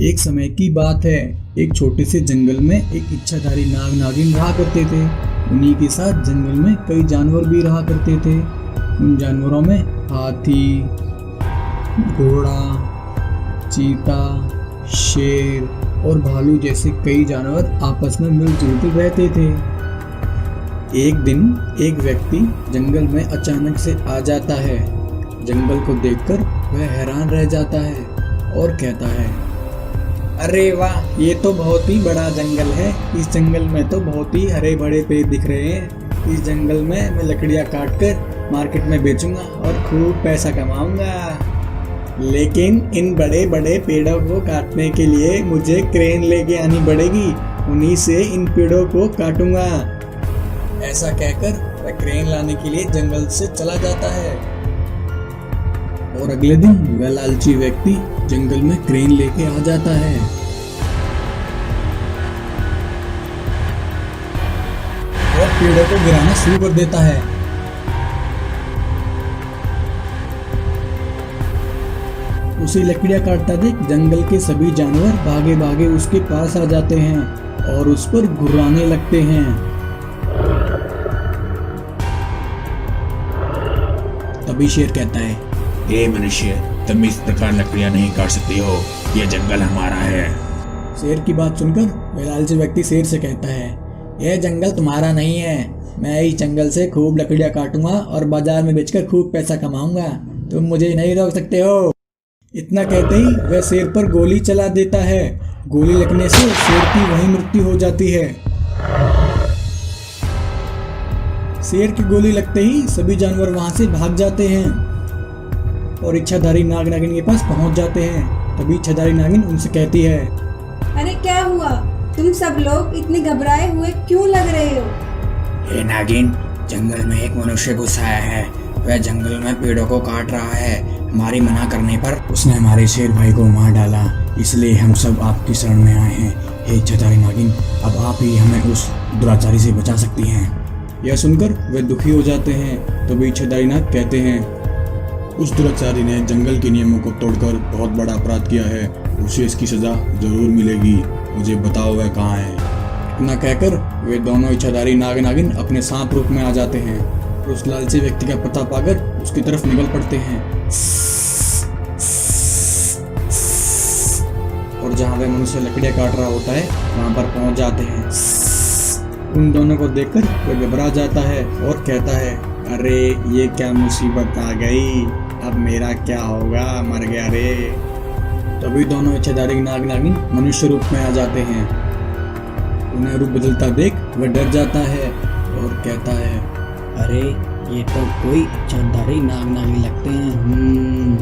एक समय की बात है, एक छोटे से जंगल में एक इच्छाधारी नाग नागिन रहा करते थे। उन्हीं के साथ जंगल में कई जानवर भी रहा करते थे। उन जानवरों में हाथी, घोड़ा, चीता, शेर और भालू जैसे कई जानवर आपस में मिलजुल कर रहते थे। एक दिन एक व्यक्ति जंगल में अचानक से आ जाता है। जंगल को देखकर वह हैरान रह जाता है और कहता है, अरे वाह, ये तो बहुत ही बड़ा जंगल है। इस जंगल में तो बहुत ही हरे भरे पेड़ दिख रहे हैं। इस जंगल में मैं लकड़ियाँ काट कर मार्केट में बेचूंगा और खूब पैसा कमाऊंगा। लेकिन इन बड़े बड़े पेड़ों को काटने के लिए मुझे क्रेन लेके आनी पड़ेगी। उन्हीं से इन पेड़ों को काटूंगा। ऐसा कहकर वह क्रेन लाने के लिए जंगल से चला जाता है। और अगले दिन वह लालची व्यक्ति जंगल में क्रेन लेके आ जाता है। और पेड़ों को गिराना शुरू कर देता है। उसे लकड़ियां काटता देख जंगल के सभी जानवर भागे भागे उसके पास आ जाते हैं और उस पर घुर्राने लगते हैं। तभी शेर कहता है, हे मनुष्य, तुम इस प्रकार लकड़ियां नहीं काट सकते हो। यह जंगल हमारा है। शेर की बात सुनकर वह लालची व्यक्ति शेर से कहता है, यह जंगल तुम्हारा नहीं है। मैं इस जंगल से खूब लकड़ियां काटूंगा और बाजार में बेचकर खूब पैसा कमाऊंगा। तुम मुझे नहीं रोक सकते हो। इतना कहते ही वह शेर पर गोली चला देता है। गोली लगने से शेर की वहीं मृत्यु हो जाती है। शेर की गोली लगते ही सभी जानवर वहां से भाग जाते हैं और इच्छाधारी नाग नागिन के पास पहुंच जाते हैं। तभी इच्छाधारी नागिन उनसे कहती है, अरे क्या हुआ? तुम सब लोग इतने घबराए हुए क्यों लग रहे हो? हे नागिन, जंगल में एक मनुष्य घुस आया है। वह जंगल में पेड़ों को काट रहा है। हमारी मना करने पर उसने हमारे शेर भाई को मार डाला। इसलिए हम सब आपकी शरण में आए हैं। हे इच्छाधारी नागिन, अब आप ही हमें उस दुराचारी से बचा सकती हैं। यह सुनकर वे दुखी हो जाते हैं। तभी इच्छाधारी नाग कहते हैं, उस दुराचारी ने जंगल के नियमों को तोड़कर बहुत बड़ा अपराध किया है। उसे इसकी सजा जरूर मिलेगी। मुझे बताओ वह कहाँ है। इतना कहकर वे दोनों इच्छाधारी नाग नागिन अपने सांप रूप में आ जाते हैं। उस लालची व्यक्ति का पता पाकर उसकी तरफ निकल पड़ते हैं और जहाँ वह मनुष्य लकड़ियां काट रहा होता है वहां पर पहुंच जाते हैं। उन दोनों को देखकर वह घबरा जाता है और कहता है, अरे ये क्या मुसीबत आ गई। अब मेरा क्या होगा, मर गया रे। तभी दोनों इच्छाधारी नाग नागिन मनुष्य रूप में आ जाते हैं। उन्हें रूप बदलता देख वह डर जाता है और कहता है, अरे ये तो कोई इच्छाधारी नाग नागिन लगते हैं।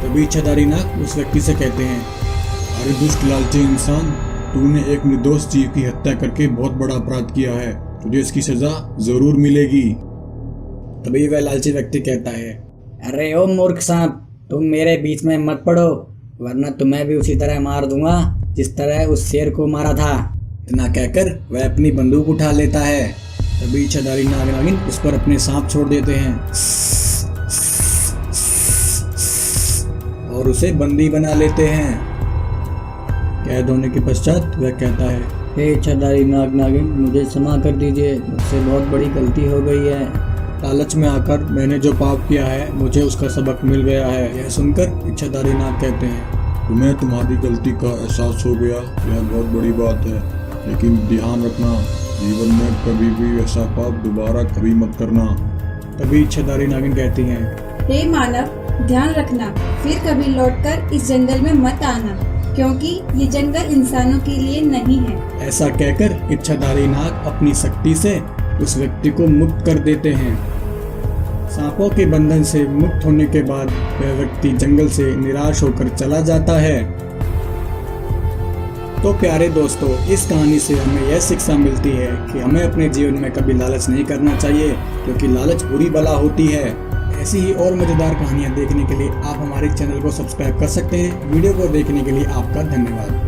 तभी इच्छाधारी नाग उस व्यक्ति से कहते हैं, अरे दुष्ट लालची इंसान, तूने एक निर्दोष जीव की हत्या करके बहुत बड़ा अपराध किया है। तुझे इसकी सजा जरूर मिलेगी। तभी वह लालची व्यक्ति कहता है, अरे ओ मूर्ख सांप, तुम मेरे बीच में मत पड़ो, वरना तुम्हें भी उसी तरह मार दूंगा जिस तरह उस शेर को मारा था। इतना कहकर वह अपनी बंदूक उठा लेता है। तभी इच्छाधारी नाग नागिन उस पर अपने सांप छोड़ देते हैं और उसे बंदी बना लेते हैं। कैद होने के पश्चात वह कहता है, हे इच्छाधारी नाग नागिन, मुझे क्षमा कर दीजिए। मुझसे बहुत बड़ी गलती हो गई है। लालच में आकर मैंने जो पाप किया है मुझे उसका सबक मिल गया है। यह सुनकर इच्छाधारी नाग कहते हैं, तुम्हें तुम्हारी गलती का एहसास हो गया, यह बहुत बड़ी बात है। लेकिन ध्यान रखना, जीवन में कभी भी ऐसा पाप दोबारा कभी मत करना। तभी इच्छाधारी नागिन कहती हैं, हे मानव, ध्यान रखना, फिर कभी लौटकर इस जंगल में मत आना, क्योंकि ये जंगल इंसानों के लिए नहीं है। ऐसा कहकर इच्छाधारी नाग अपनी शक्ति से उस व्यक्ति को मुक्त कर देते हैं। सांपों के बंधन से मुक्त होने के बाद वह व्यक्ति जंगल से निराश होकर चला जाता है। तो प्यारे दोस्तों, इस कहानी से हमें यह शिक्षा मिलती है कि हमें अपने जीवन में कभी लालच नहीं करना चाहिए, क्योंकि लालच बुरी बला होती है। ऐसी ही और मजेदार कहानियाँ देखने के लिए आप हमारे चैनल को सब्सक्राइब कर सकते हैं। वीडियो को देखने के लिए आपका धन्यवाद।